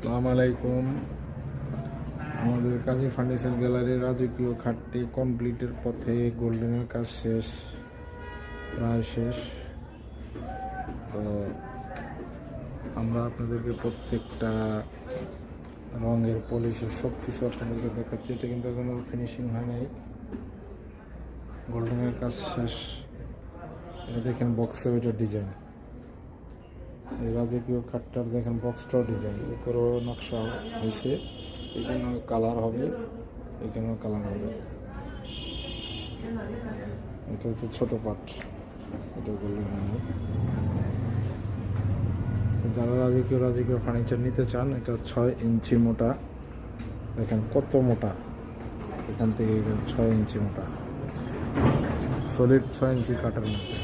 আসসালামু আলাইকুম। আমাদের কাজী ফার্নিচার গ্যালারির রাজকীয় খাটটি কমপ্লিটের পথে, গোল্ডেনের কাজ শেষ, প্রায় শেষ। তো আমরা আপনাদেরকে প্রত্যেকটা রঙের পলিশের সব কিছু আপনাদেরকে দেখাচ্ছি। এটা কিন্তু এখনো ফিনিশিং হয় নাই, গোল্ডেনের কাজ শেষ। এটা দেখেন বক্সের ওইটা ডিজাইন, এই রাজকীয় খাটটার দেখেন বক্সটাও ডিজাইন, উপরেও নকশা হয়েছে, এখানেও কালার হবে, এখানেও কালার হবে। এটা হচ্ছে ছোট পাট, এটা বললেন আমি। যারা রাজকীয় ফার্নিচার নিতে চান, এটা 6 ইঞ্চি মোটা, দেখেন কত মোটা, এখান থেকে 6 ইঞ্চি মোটা, সলিড 6 ইঞ্চি কাটার মধ্যে।